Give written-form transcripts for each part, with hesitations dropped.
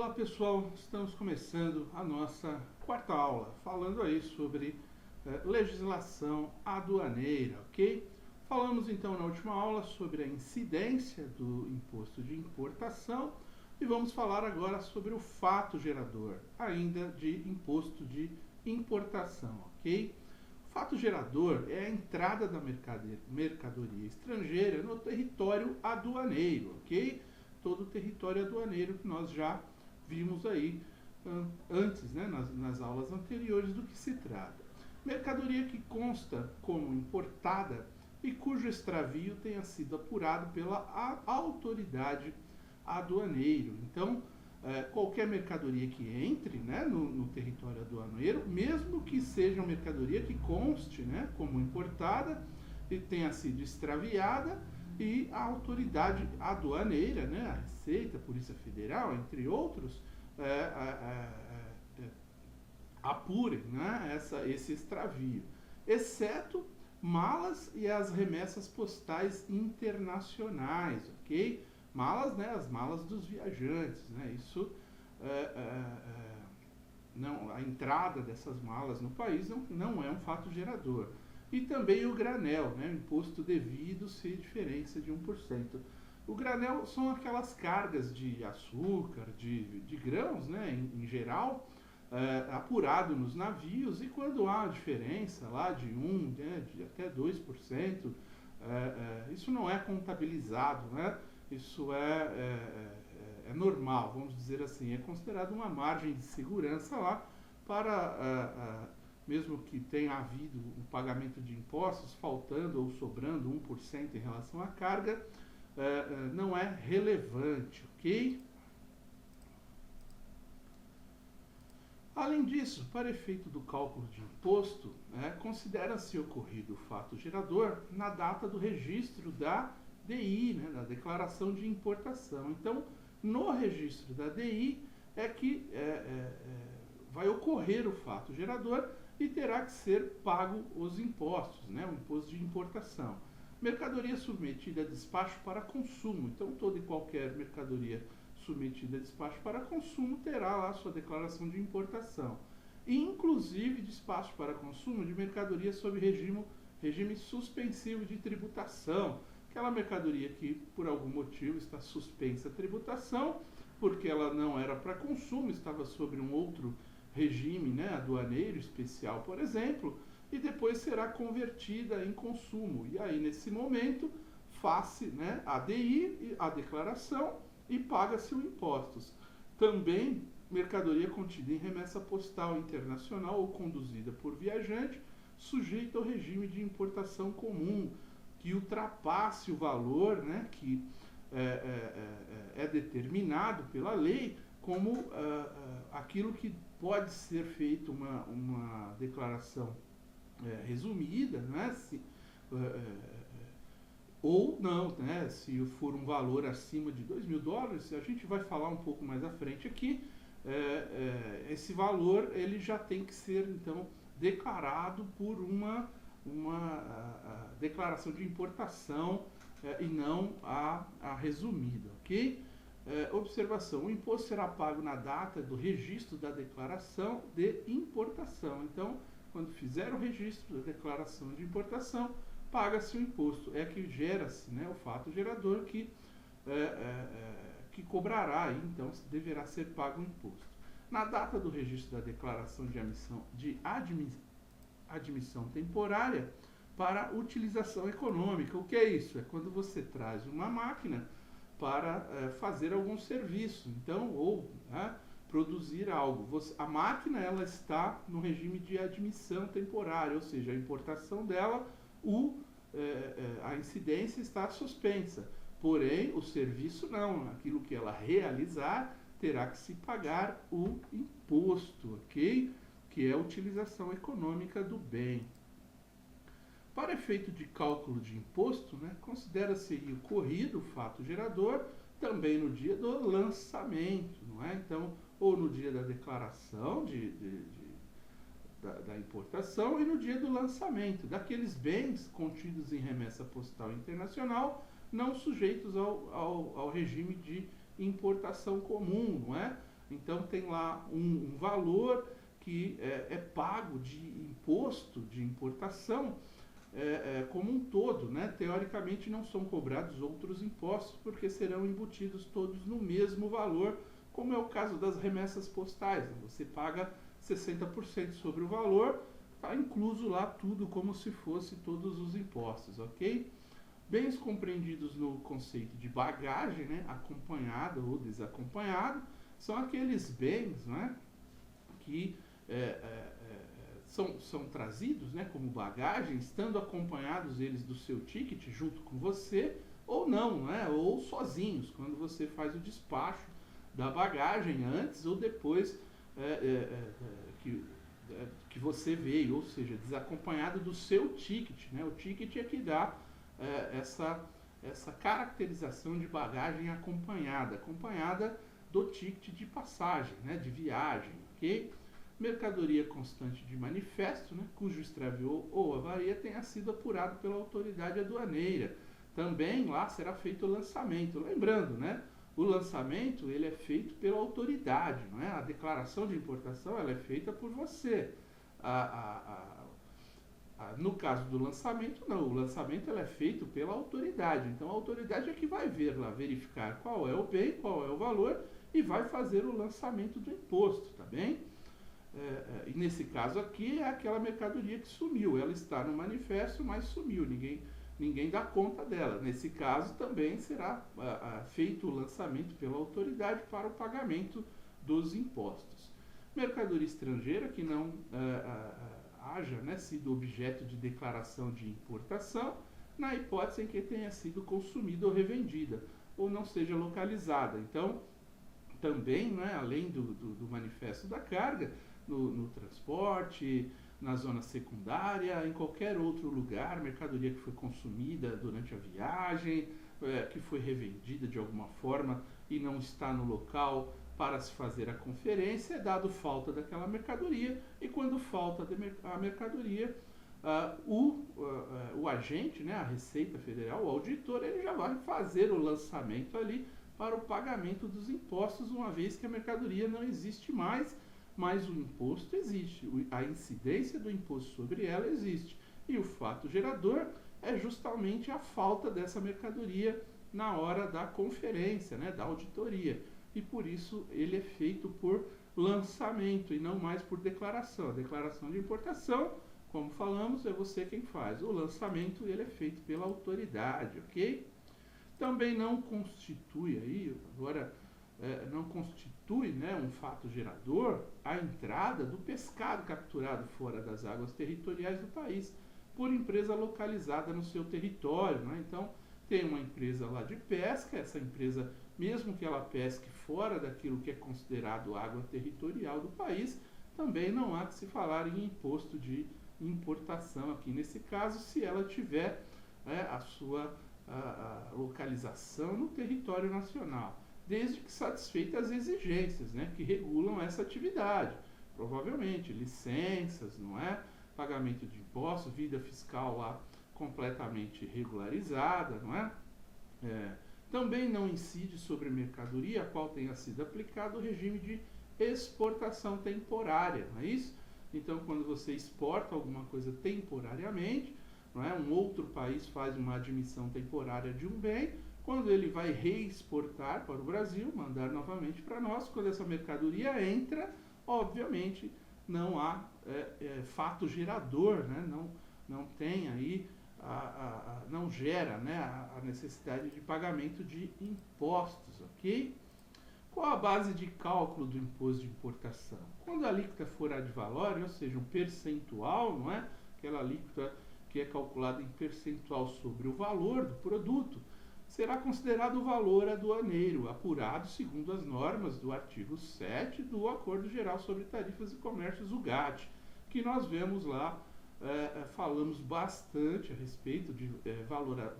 Olá pessoal, estamos começando a nossa quarta aula, falando aí sobre legislação aduaneira, ok? Falamos então na última aula sobre a incidência do imposto de importação e vamos falar agora sobre o fato gerador, ainda de imposto de importação, ok? O fato gerador é a entrada da mercadoria estrangeira no território aduaneiro, ok? Todo o território aduaneiro que nós já vimos aí antes, né, nas aulas anteriores, do que se trata. Mercadoria que consta como importada e cujo extravio tenha sido apurado pela autoridade aduaneira. Então, qualquer mercadoria que entre, né, no território aduaneiro, mesmo que seja uma mercadoria que conste, né, como importada e tenha sido extraviada, e a autoridade aduaneira, né, a Receita, a Polícia Federal, entre outros, apurem, né, esse extravio, exceto malas e as remessas postais internacionais, ok? Malas, né, as malas dos viajantes, né, isso, não, a entrada dessas malas no país não é um fato gerador. E também o granel, né, o imposto devido se diferença de 1%. O granel são aquelas cargas de açúcar, de grãos, né, em geral, apurado nos navios, e quando há diferença lá de 1, né, de até 2%, isso não é contabilizado, né, isso é normal, vamos dizer assim, é considerado uma margem de segurança lá para mesmo que tenha havido um pagamento de impostos, faltando ou sobrando 1% em relação à carga, não é relevante, ok? Além disso, para efeito do cálculo de imposto, considera-se ocorrido o fato gerador na data do registro da DI, né, da Declaração de Importação. Então, no registro da DI é que vai ocorrer o fato gerador e terá que ser pago os impostos, né, o imposto de importação. Mercadoria submetida a despacho para consumo. Então, toda e qualquer mercadoria submetida a despacho para consumo terá lá sua declaração de importação. E, inclusive, despacho para consumo de mercadoria sob regime suspensivo de tributação. Aquela mercadoria que, por algum motivo, está suspensa a tributação, porque ela não era para consumo, estava sobre um outro regime, né, aduaneiro especial, por exemplo, e depois será convertida em consumo. E aí, nesse momento, faz-se, né, a DI, a declaração, e paga-se os impostos. Também, mercadoria contida em remessa postal internacional ou conduzida por viajante, sujeita ao regime de importação comum, que ultrapasse o valor, né, que é determinado pela lei como aquilo que pode ser feito uma declaração resumida, né, ou não, né, se for um valor acima de $2.000, a gente vai falar um pouco mais à frente aqui, esse valor ele já tem que ser, então, declarado por uma declaração de importação e não a resumida, ok? Observação, o imposto será pago na data do registro da declaração de importação. Então, quando fizer o registro da declaração de importação, paga-se o imposto. É que gera-se, né, o fato gerador que cobrará, então deverá ser pago o imposto. Na data do registro da declaração de admissão temporária para utilização econômica. O que é isso? É quando você traz uma máquina para fazer algum serviço, então, ou produzir algo. A máquina ela está no regime de admissão temporária, ou seja, a importação dela, a incidência está suspensa. Porém, o serviço não, aquilo que ela realizar terá que se pagar o imposto, ok? Que é a utilização econômica do bem. Para efeito de cálculo de imposto, né, considera-se ocorrido o fato gerador também no dia do lançamento, não é? Então, ou no dia da declaração da importação e no dia do lançamento daqueles bens contidos em remessa postal internacional não sujeitos ao regime de importação comum, não é? Então tem lá um valor que é pago de imposto de importação como um todo, né? Teoricamente não são cobrados outros impostos porque serão embutidos todos no mesmo valor, como é o caso das remessas postais, né? Você paga 60% sobre o valor, está incluso lá tudo como se fosse todos os impostos, ok? Bens compreendidos no conceito de bagagem, né? Acompanhado ou desacompanhado, são aqueles bens, né? Que são trazidos, né, como bagagem, estando acompanhados eles do seu ticket junto com você, ou não, né, ou sozinhos, quando você faz o despacho da bagagem antes ou depois que você veio, ou seja, desacompanhado do seu ticket. Né, o ticket é que dá essa caracterização de bagagem acompanhada do ticket de passagem, né, de viagem, ok? Mercadoria constante de manifesto, né, cujo extravio ou avaria tenha sido apurado pela autoridade aduaneira. Também lá será feito o lançamento. Lembrando, né, o lançamento ele é feito pela autoridade, não é? A declaração de importação ela é feita por você. No caso do lançamento, não. O lançamento ela é feito pela autoridade. Então a autoridade é que vai ver lá, verificar qual é o bem, qual é o valor e vai fazer o lançamento do imposto, tá bem? E nesse caso aqui é aquela mercadoria que sumiu, ela está no manifesto, mas sumiu, ninguém dá conta dela. Nesse caso também será feito o lançamento pela autoridade para o pagamento dos impostos. Mercadoria estrangeira que não haja, né, sido objeto de declaração de importação, na hipótese em que tenha sido consumida ou revendida, ou não seja localizada. Então, também, né, além do manifesto da carga, no transporte, na zona secundária, em qualquer outro lugar, mercadoria que foi consumida durante a viagem, que foi revendida de alguma forma e não está no local para se fazer a conferência, é dado falta daquela mercadoria, e quando falta a mercadoria, o agente, né, a Receita Federal, o auditor, ele já vai fazer o lançamento ali para o pagamento dos impostos, uma vez que a mercadoria não existe mais, mas o imposto existe, a incidência do imposto sobre ela existe. E o fato gerador é justamente a falta dessa mercadoria na hora da conferência, né, da auditoria. E por isso ele é feito por lançamento e não mais por declaração. A declaração de importação, como falamos, é você quem faz. O lançamento ele é feito pela autoridade, ok? Também não constitui aí, agora não constitui, né, um fato gerador a entrada do pescado capturado fora das águas territoriais do país por empresa localizada no seu território, né? Então tem uma empresa lá de pesca, essa empresa, mesmo que ela pesque fora daquilo que é considerado água territorial do país, também não há que se falar em imposto de importação aqui nesse caso, se ela tiver a sua localização no território nacional, desde que satisfeitas as exigências, né, que regulam essa atividade. Provavelmente licenças, não é? Pagamento de impostos, vida fiscal lá completamente regularizada, não é? Também não incide sobre mercadoria a qual tenha sido aplicado o regime de exportação temporária, não é isso? Então, quando você exporta alguma coisa temporariamente, não é? Um outro país faz uma admissão temporária de um bem, quando ele vai reexportar para o Brasil, mandar novamente para nós, quando essa mercadoria entra, obviamente não há fato gerador, né? Não tem aí, não gera, né, a necessidade de pagamento de impostos, ok? Qual a base de cálculo do imposto de importação? Quando a alíquota for ad valorem, ou seja, um percentual, não é? Aquela alíquota que é calculada em percentual sobre o valor do produto, será considerado o valor aduaneiro, apurado segundo as normas do artigo 7 do Acordo Geral sobre Tarifas e Comércios, o GATT, que nós vemos lá, falamos bastante a respeito de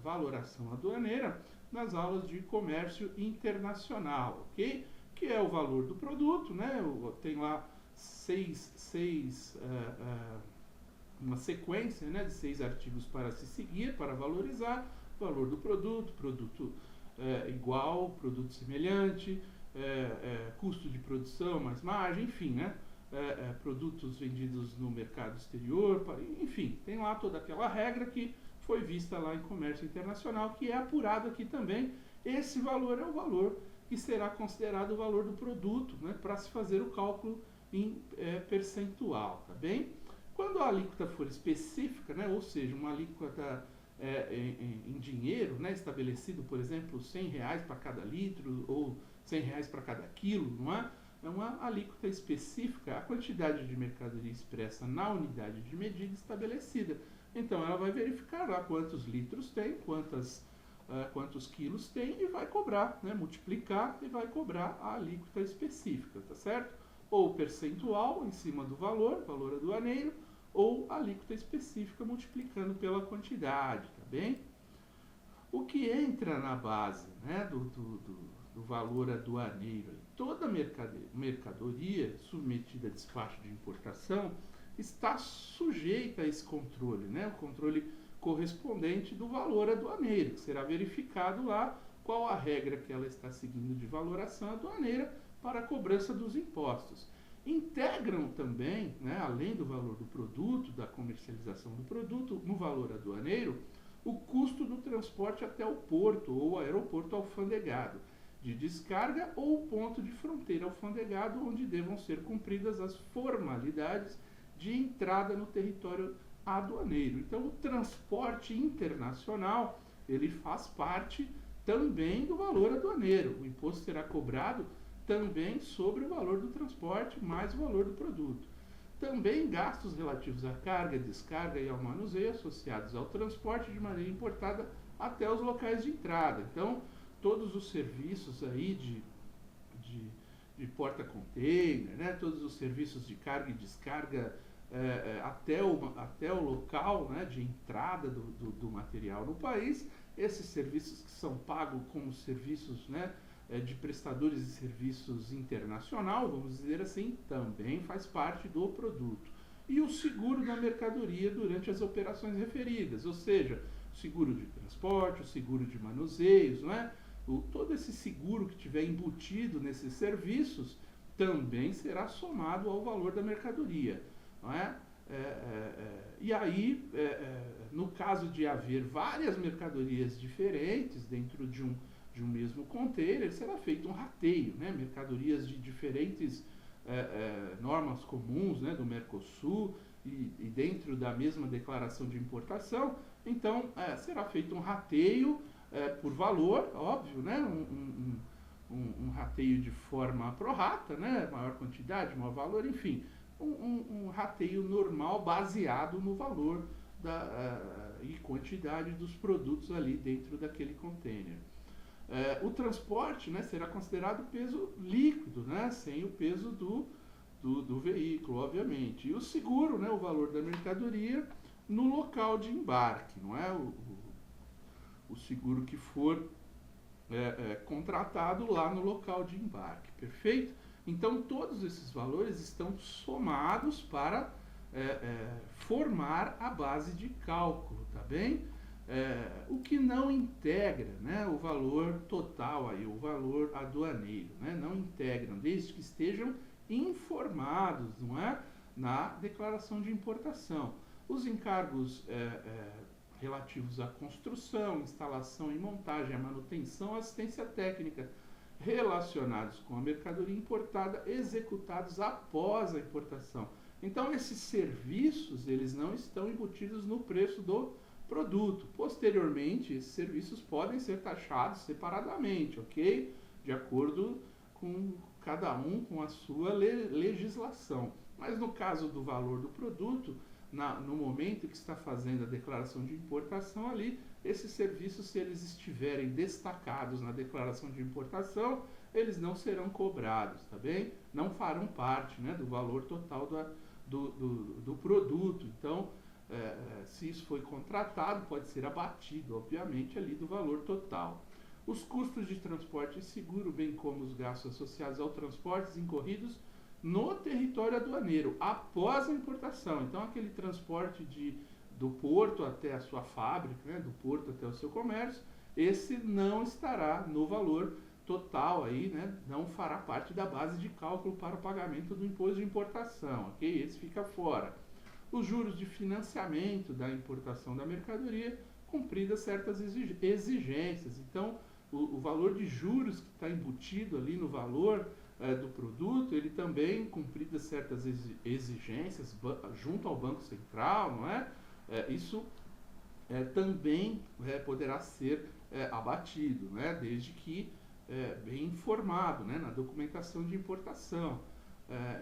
valoração aduaneira nas aulas de comércio internacional, ok? Que é o valor do produto, né? Tem lá uma sequência, né, de 6 artigos para se seguir, para valorizar: valor do produto, produto igual, produto semelhante, custo de produção, mais margem, enfim, né? Produtos vendidos no mercado exterior, enfim, tem lá toda aquela regra que foi vista lá em comércio internacional, que é apurado aqui também. Esse valor é o valor que será considerado o valor do produto, né, para se fazer o cálculo em percentual, tá bem? Quando a alíquota for específica, né, ou seja, uma alíquota em dinheiro, né, estabelecido, por exemplo, R$100 para cada litro ou R$100 para cada quilo, não é? É uma alíquota específica, a quantidade de mercadoria expressa na unidade de medida estabelecida. Então, ela vai verificar lá quantos litros tem, quantos quilos tem e vai cobrar, né? Multiplicar e vai cobrar a alíquota específica, tá certo? Ou percentual em cima do valor aduaneiro, ou alíquota específica multiplicando pela quantidade, tá bem? O que entra na base, né, do valor aduaneiro, toda mercadoria submetida a despacho de importação está sujeita a esse controle, né, o controle correspondente do valor aduaneiro, que será verificado lá qual a regra que ela está seguindo de valoração aduaneira para a cobrança dos impostos. Integram também, né, além do valor do produto, da comercialização do produto, no valor aduaneiro, o custo do transporte até o porto ou aeroporto alfandegado, de descarga ou ponto de fronteira alfandegado, onde devam ser cumpridas as formalidades de entrada no território aduaneiro. Então, o transporte internacional, ele faz parte também do valor aduaneiro. O imposto será cobrado também sobre o valor do transporte mais o valor do produto. Também gastos relativos à carga, descarga e ao manuseio associados ao transporte de maneira importada até os locais de entrada. Então, todos os serviços aí de porta-container, né? Todos os serviços de carga e descarga até o local, né, de entrada do material no país, esses serviços que são pagos como serviços, né, de prestadores de serviços internacional, vamos dizer assim, também faz parte do produto. E o seguro da mercadoria durante as operações referidas, ou seja, o seguro de transporte, o seguro de manuseios, não é? Todo esse seguro que tiver embutido nesses serviços também será somado ao valor da mercadoria, não é? E aí, no caso de haver várias mercadorias diferentes dentro de um mesmo container, será feito um rateio, né? Mercadorias de diferentes normas comuns, né, do Mercosul e dentro da mesma declaração de importação. Então, será feito um rateio por valor, óbvio, né? Um rateio de forma prorata, né? Maior quantidade, maior valor, enfim. Um rateio normal baseado no valor e quantidade dos produtos ali dentro daquele container. O transporte, né, será considerado peso líquido, né, sem o peso do veículo, obviamente. E o seguro, né, o valor da mercadoria no local de embarque, não é? O seguro que for contratado lá no local de embarque, perfeito? Então, todos esses valores estão somados para formar a base de cálculo, tá bem? O que não integra, né, o valor total, aí, o valor aduaneiro, né, não integram, desde que estejam informados, não é, na declaração de importação. Os encargos relativos à construção, instalação e montagem, à manutenção, assistência técnica, relacionados com a mercadoria importada, executados após a importação. Então, esses serviços, eles não estão embutidos no preço do produto. Posteriormente, esses serviços podem ser taxados separadamente, ok? De acordo com cada um com a sua legislação. Mas no caso do valor do produto, no momento que está fazendo a declaração de importação ali, esses serviços, se eles estiverem destacados na declaração de importação, eles não serão cobrados, tá bem? Não farão parte, né, do valor total do produto. Então, se isso foi contratado, pode ser abatido, obviamente, ali do valor total. Os custos de transporte e seguro, bem como os gastos associados ao transporte incorridos no território aduaneiro, após a importação. Então, aquele transporte do porto até a sua fábrica, né, do porto até o seu comércio, esse não estará no valor total aí, né, não fará parte da base de cálculo para o pagamento do imposto de importação, ok? Esse fica fora. Os juros de financiamento da importação da mercadoria, cumpridas certas exigências. Então, o valor de juros que está embutido ali no valor do produto, ele também, cumpridas certas exigências junto ao Banco Central, não é? Isso também poderá ser abatido, né? Desde que bem informado, né? Na documentação de importação.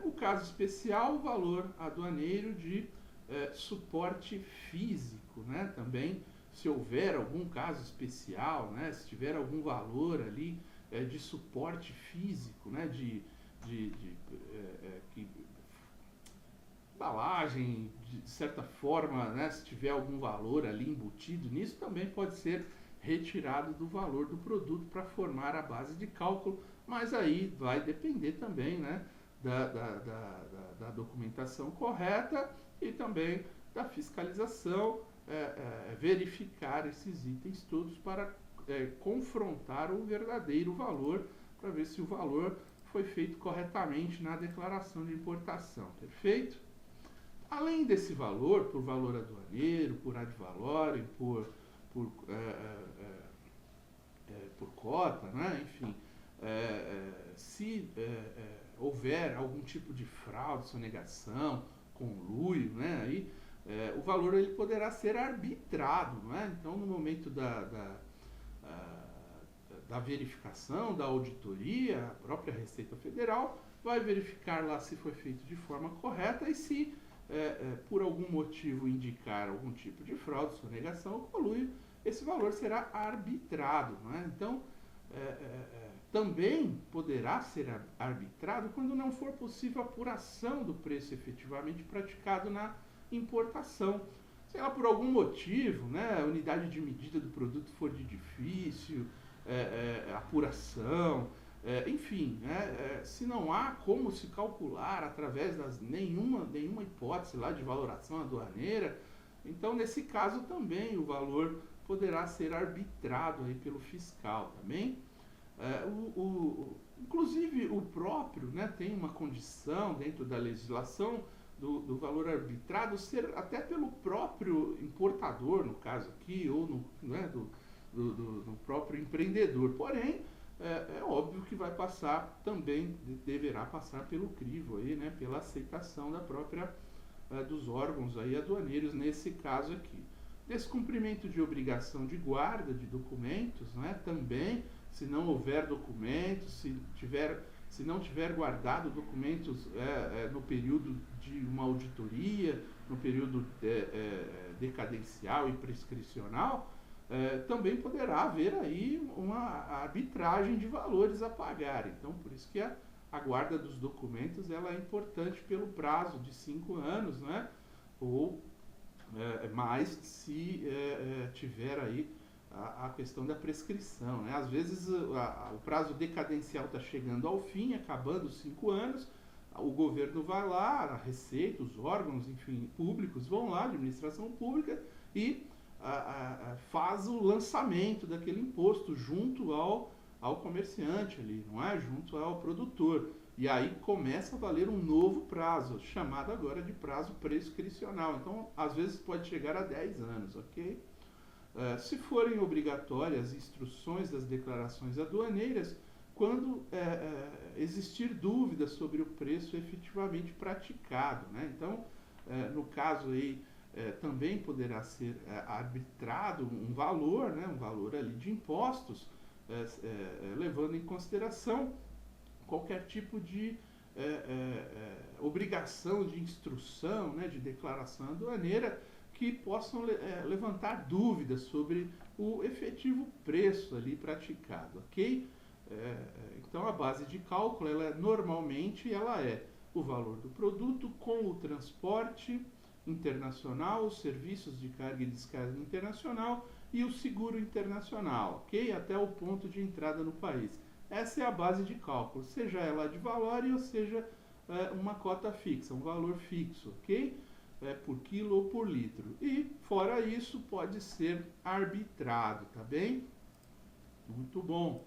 O caso especial, o valor aduaneiro de suporte físico, né? Também, se houver algum caso especial, né? Se tiver algum valor ali de suporte físico, né? Embalagem, de certa forma, né? Se tiver algum valor ali embutido nisso, também pode ser retirado do valor do produto para formar a base de cálculo, mas aí vai depender também, né? Da documentação correta e também da fiscalização, verificar esses itens todos para confrontar o verdadeiro valor, para ver se o valor foi feito corretamente na declaração de importação, perfeito? Além desse valor, por valor aduaneiro, por ad valorem, por cota, né? Enfim, se houver algum tipo de fraude, sonegação, conluio, né? Aí, o valor ele poderá ser arbitrado, né? Então, no momento da verificação, da auditoria, a própria Receita Federal vai verificar lá se foi feito de forma correta e se por algum motivo indicar algum tipo de fraude, sonegação ou conluio, esse valor será arbitrado, né? Então, também poderá ser arbitrado quando não for possível a apuração do preço efetivamente praticado na importação. Sei lá, por algum motivo, né, a unidade de medida do produto for de difícil apuração, enfim, né, se não há como se calcular através das nenhuma hipótese lá de valoração aduaneira, então nesse caso também o valor poderá ser arbitrado aí pelo fiscal também. Inclusive o próprio, né, tem uma condição dentro da legislação do valor arbitrado ser até pelo próprio importador, no caso aqui, ou do próprio empreendedor. Porém, é óbvio que vai passar também, deverá passar pelo crivo aí, né, pela aceitação da própria dos órgãos aí aduaneiros nesse caso aqui. Descumprimento de obrigação de guarda de documentos, né, também, se não houver documentos, se não tiver guardado documentos no período de uma auditoria, no período decadencial e prescricional, também poderá haver aí uma arbitragem de valores a pagar. Então, por isso que a guarda dos documentos ela é importante pelo prazo de 5 anos, né? Ou mais se tiver aí a questão da prescrição, né? Às vezes o prazo decadencial está chegando ao fim, acabando os 5 anos, o governo vai lá, a Receita, os órgãos, enfim, públicos vão lá, a administração pública, e faz o lançamento daquele imposto junto ao comerciante ali, não é? Junto ao produtor. E aí começa a valer um novo prazo, chamado agora de prazo prescricional. Então, às vezes pode chegar a 10 anos, ok? Se forem obrigatórias instruções das declarações aduaneiras, quando existir dúvida sobre o preço efetivamente praticado, né? Então, no caso aí, também poderá ser arbitrado um valor, né? Um valor ali de impostos, levando em consideração qualquer tipo de obrigação de instrução, né? De declaração aduaneira, que possam levantar dúvidas sobre o efetivo preço ali praticado, ok? Então a base de cálculo, normalmente ela é o valor do produto com o transporte internacional, os serviços de carga e descarga internacional e o seguro internacional, ok? Até o ponto de entrada no país. Essa é a base de cálculo, seja ela de valor ou seja uma cota fixa, um valor fixo, ok? Por quilo ou por litro. E, fora isso, pode ser arbitrado, tá bem? Muito bom.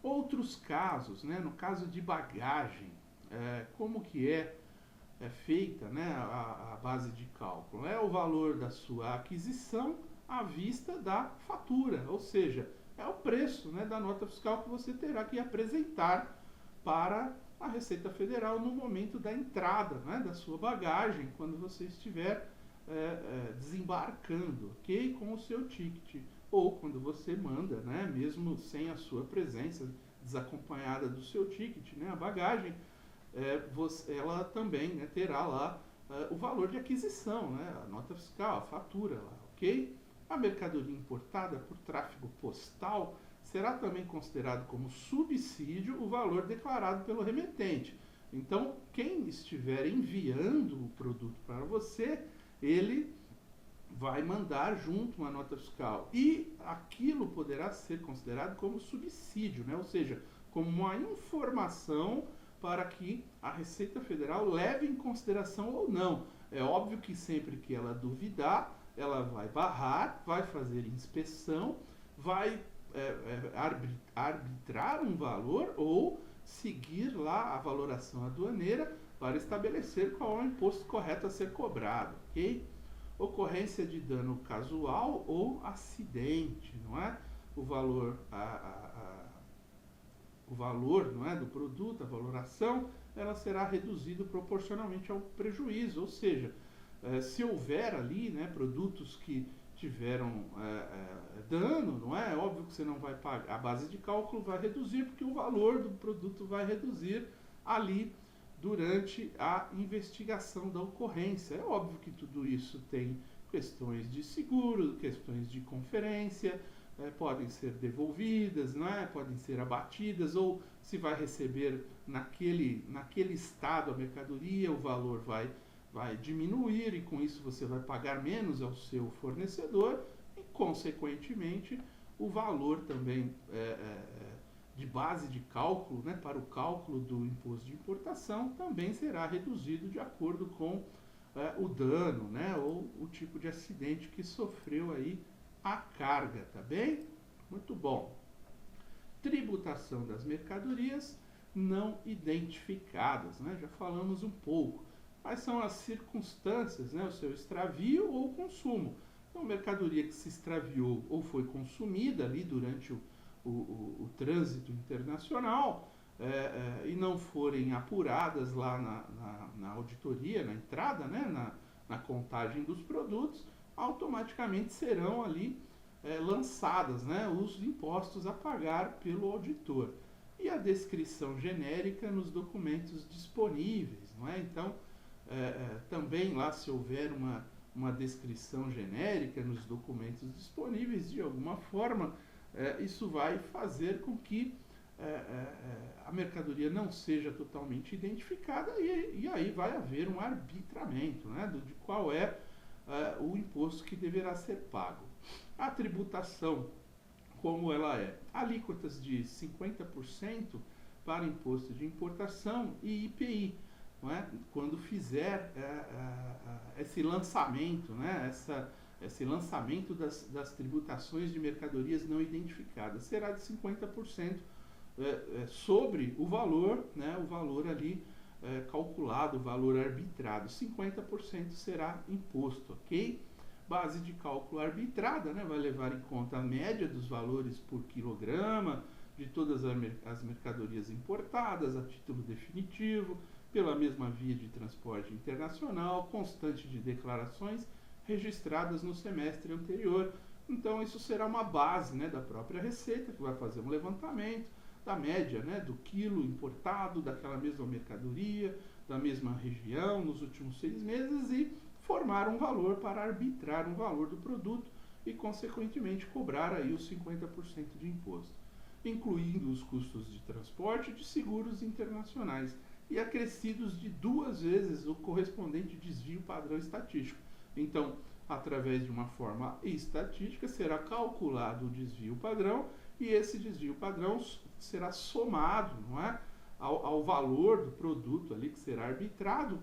Outros casos, né, no caso de bagagem, como que é feita, né, a base de cálculo? É o valor da sua aquisição à vista da fatura, ou seja, é o preço, né, da nota fiscal que você terá que apresentar para a Receita Federal no momento da entrada, né, da sua bagagem, quando você estiver desembarcando, ok? Com o seu ticket, ou quando você manda, né, mesmo sem a sua presença, desacompanhada do seu ticket, né, a bagagem, ela também, né, terá lá o valor de aquisição, né, a nota fiscal, a fatura lá, ok? A mercadoria importada por tráfego postal será também considerado como subsídio o valor declarado pelo remetente. Então, quem estiver enviando o produto para você, ele vai mandar junto uma nota fiscal. E aquilo poderá ser considerado como subsídio, né? Ou seja, como uma informação para que a Receita Federal leve em consideração ou não. É óbvio que sempre que ela duvidar, ela vai barrar, vai fazer inspeção, vai arbitrar um valor ou seguir lá a valoração aduaneira para estabelecer qual é o imposto correto a ser cobrado, ok? Ocorrência de dano casual ou acidente, não é? O valor, o valor, não é, do produto, a valoração, ela será reduzido proporcionalmente ao prejuízo, ou seja, se houver ali, né, produtos que tiveram dano, não é? É óbvio que você não vai pagar, a base de cálculo vai reduzir, porque o valor do produto vai reduzir ali durante a investigação da ocorrência. É óbvio que tudo isso tem questões de seguro, questões de conferência, podem ser devolvidas, não é? Podem ser abatidas, ou se vai receber naquele estado a mercadoria, o valor vai diminuir e com isso você vai pagar menos ao seu fornecedor e, consequentemente, o valor também de base de cálculo, né, para o cálculo do imposto de importação também será reduzido de acordo com o dano, né, ou o tipo de acidente que sofreu aí a carga, tá bem? Muito bom. Tributação das mercadorias não identificadas, né? Já falamos um pouco. Quais são as circunstâncias, né, o seu extravio ou consumo? Então, mercadoria que se extraviou ou foi consumida ali durante o trânsito internacional e não forem apuradas lá na auditoria, na entrada, né, na contagem dos produtos, automaticamente serão ali lançadas, né, os impostos a pagar pelo auditor. E a descrição genérica nos documentos disponíveis, não é? Então, também lá, se houver uma descrição genérica nos documentos disponíveis, de alguma forma, isso vai fazer com que a mercadoria não seja totalmente identificada e aí vai haver um arbitramento, né, de qual é o imposto que deverá ser pago. A tributação, como ela é? Alíquotas de 50% para imposto de importação e IPI. Não é? Quando fizer esse lançamento, né? Esse lançamento das tributações de mercadorias não identificadas, será de 50% sobre o valor, né? O valor ali calculado, o valor arbitrado. 50% será imposto, ok? Base de cálculo arbitrada, né? Vai levar em conta a média dos valores por quilograma de todas as mercadorias importadas a título definitivo, pela mesma via de transporte internacional, constante de declarações registradas no semestre anterior. Então, isso será uma base, né, da própria Receita, que vai fazer um levantamento da média, né, do quilo importado, daquela mesma mercadoria, da mesma região, nos últimos 6 meses, e formar um valor para arbitrar um valor do produto e, consequentemente, cobrar aí os 50% de imposto, incluindo os custos de transporte e de seguros internacionais, e acrescidos de 2 vezes o correspondente desvio padrão estatístico. Então, através de uma forma estatística, será calculado o desvio padrão e esse desvio padrão será somado, não é, ao valor do produto ali que será arbitrado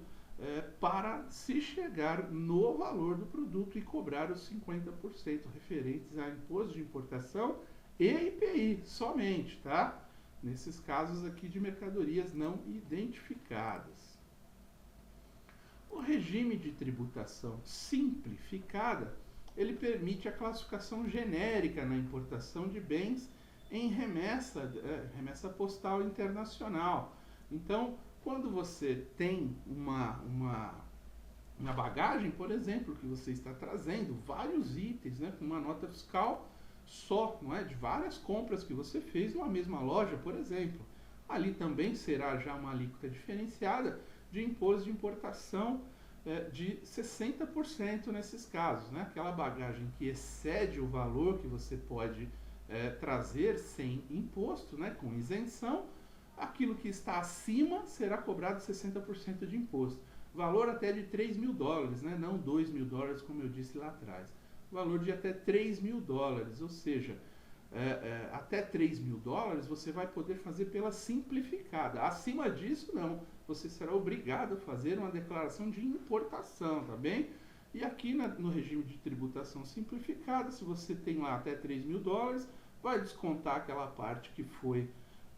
para se chegar no valor do produto e cobrar os 50% referentes a imposto de importação e IPI somente, tá? nesses casos aqui de mercadorias não identificadas. O regime de tributação simplificada, ele permite a classificação genérica na importação de bens em remessa postal internacional. Então, quando você tem uma bagagem, por exemplo, que você está trazendo vários itens, né, com uma nota fiscal só, não é, de várias compras que você fez numa mesma loja, por exemplo. Ali também será já uma alíquota diferenciada de imposto de importação de 60% nesses casos, né? Aquela bagagem que excede o valor que você pode trazer sem imposto, né, com isenção, aquilo que está acima será cobrado 60% de imposto. Valor até de 3 mil dólares, né, não 2 mil dólares como eu disse lá atrás. Valor de até 3 mil dólares, ou seja, até 3 mil dólares você vai poder fazer pela simplificada. Acima disso, não. Você será obrigado a fazer uma declaração de importação, tá bem? E aqui no regime de tributação simplificada, se você tem lá até 3 mil dólares, vai descontar aquela parte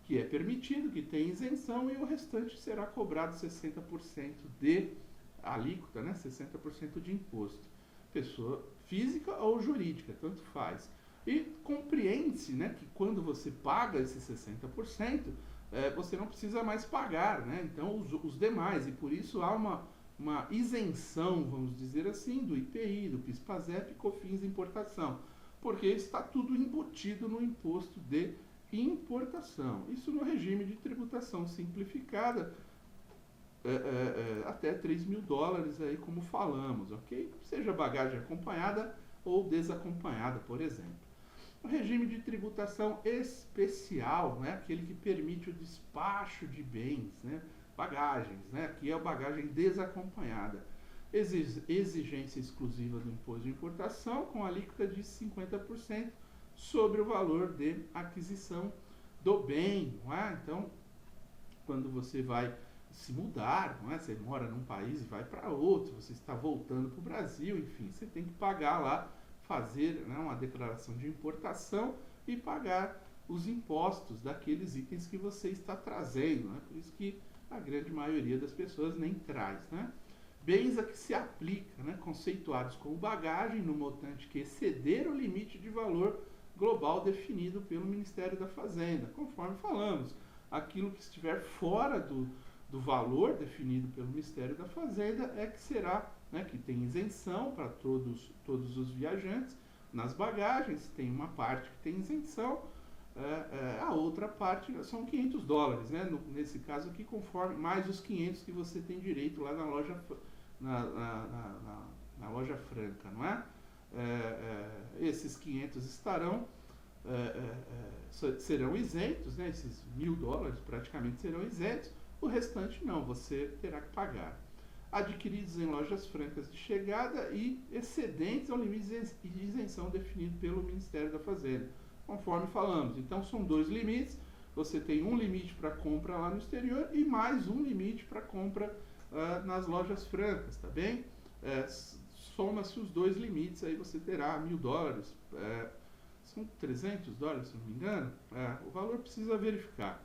que é permitido, que tem isenção, e o restante será cobrado 60% de alíquota, né? 60% de imposto. Pessoa física ou jurídica, tanto faz. E compreende-se, né, que quando você paga esses 60%, você não precisa mais pagar, né? Então os demais, e por isso há uma isenção, vamos dizer assim, do IPI, do PIS/PASEP e COFINS de importação, porque está tudo embutido no imposto de importação. Isso no regime de tributação simplificada, até 3 mil dólares, aí, como falamos, ok? Seja bagagem acompanhada ou desacompanhada, por exemplo. O regime de tributação especial, né, aquele que permite o despacho de bens, né, bagagens, né, aqui é a bagagem desacompanhada. Exigência exclusiva do imposto de importação com alíquota de 50% sobre o valor de aquisição do bem, não é? Então, quando você vai se mudar, não é? Você mora num país e vai para outro, você está voltando para o Brasil, enfim, você tem que pagar lá, fazer, né, uma declaração de importação e pagar os impostos daqueles itens que você está trazendo, né? Por isso que a grande maioria das pessoas nem traz, né? Bens a que se aplica, né, conceituados como bagagem no montante que exceder o limite de valor global definido pelo Ministério da Fazenda. Conforme falamos, aquilo que estiver fora do valor definido pelo Ministério da Fazenda é que será, né, que tem isenção para todos os viajantes. Nas bagagens tem uma parte que tem isenção, a outra parte são 500 dólares, né, nesse caso aqui, conforme mais os 500 que você tem direito lá na loja, na loja franca, não é? Esses 500 serão isentos, né, esses 1.000 dólares praticamente serão isentos, o restante não, você terá que pagar. Adquiridos em lojas francas de chegada e excedentes ao limite de isenção definido pelo Ministério da Fazenda, conforme falamos. Então são dois limites, você tem um limite para compra lá no exterior e mais um limite para compra nas lojas francas, tá bem? Soma-se os dois limites, aí você terá 1.000 dólares, são 300 dólares, se não me engano, o valor precisa verificar,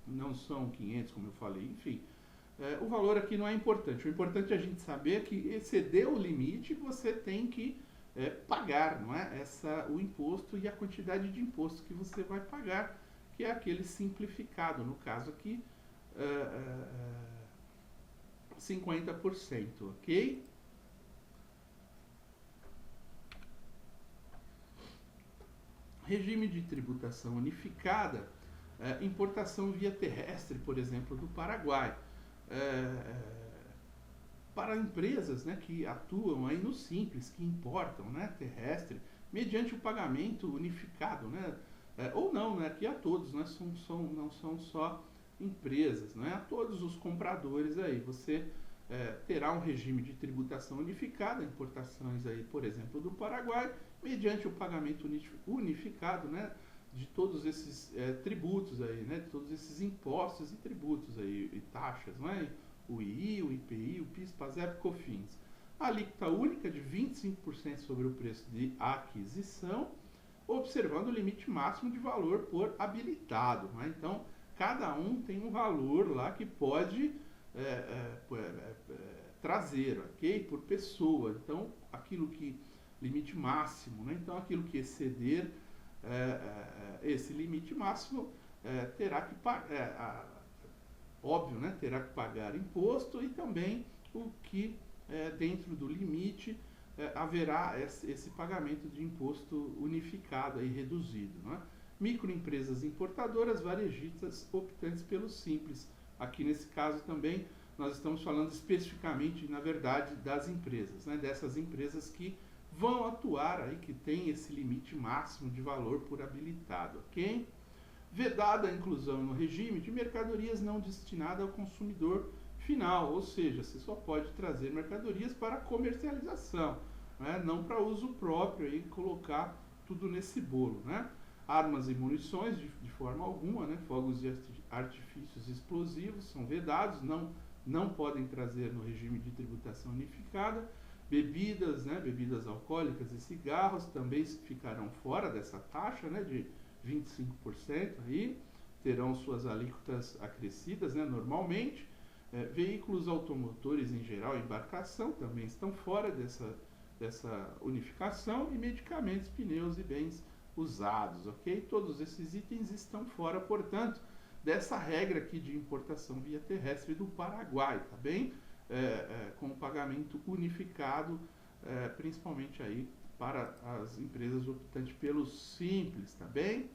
não são 500 como eu falei, enfim. O valor aqui não é importante, o importante é a gente saber que exceder o limite você tem que pagar, não é? O imposto e a quantidade de imposto que você vai pagar, que é aquele simplificado, no caso aqui, 50%, ok? Regime de tributação unificada, importação via terrestre, por exemplo, do Paraguai. Para empresas, né, que atuam aí no Simples, que importam, né, terrestre, mediante o pagamento unificado, né, ou não, né, aqui a todos, né, não são só empresas, né, a todos os compradores aí, você terá um regime de tributação unificada, importações aí, por exemplo, do Paraguai, mediante o pagamento unificado, né, de todos esses tributos aí, né, de todos esses impostos e tributos aí, e taxas, não é? O II, o IPI, o PIS, PASEP, COFINS. A alíquota única de 25% sobre o preço de aquisição, observando o limite máximo de valor por habilitado, não é? Então, Cada um tem um valor lá que pode trazer, ok? Por pessoa. Então, aquilo que limite máximo, né? Então, aquilo que exceder esse limite máximo terá que pagar, óbvio, né? Terá que pagar imposto, e também o que dentro do limite haverá esse pagamento de imposto unificado e reduzido, né? Microempresas importadoras, varejistas optantes pelo simples. Aqui nesse caso também nós estamos falando especificamente, na verdade, das empresas, né? Dessas empresas que vão atuar aí, que tem esse limite máximo de valor por habilitado, ok? Vedada a inclusão no regime de mercadorias não destinadas ao consumidor final, ou seja, você só pode trazer mercadorias para comercialização, né? Não para uso próprio e colocar tudo nesse bolo, né? Armas e munições de forma alguma, né? Fogos de artifícios explosivos são vedados, não podem trazer no regime de tributação unificada. Bebidas, né? Bebidas alcoólicas e cigarros também ficarão fora dessa taxa, né? De 25% aí, terão suas alíquotas acrescidas, né? Normalmente. Veículos automotores em geral, embarcação, também estão fora dessa unificação, e medicamentos, pneus e bens usados, ok? Todos esses itens estão fora, portanto, dessa regra aqui de importação via terrestre do Paraguai, tá bem? Com o pagamento unificado, principalmente aí para as empresas optantes pelo simples, tá bem?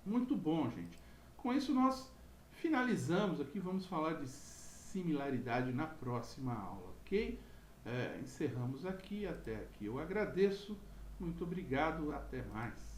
Muito bom, gente. Com isso nós finalizamos aqui, vamos falar de similaridade na próxima aula, ok? Encerramos aqui, até aqui eu agradeço, muito obrigado, até mais.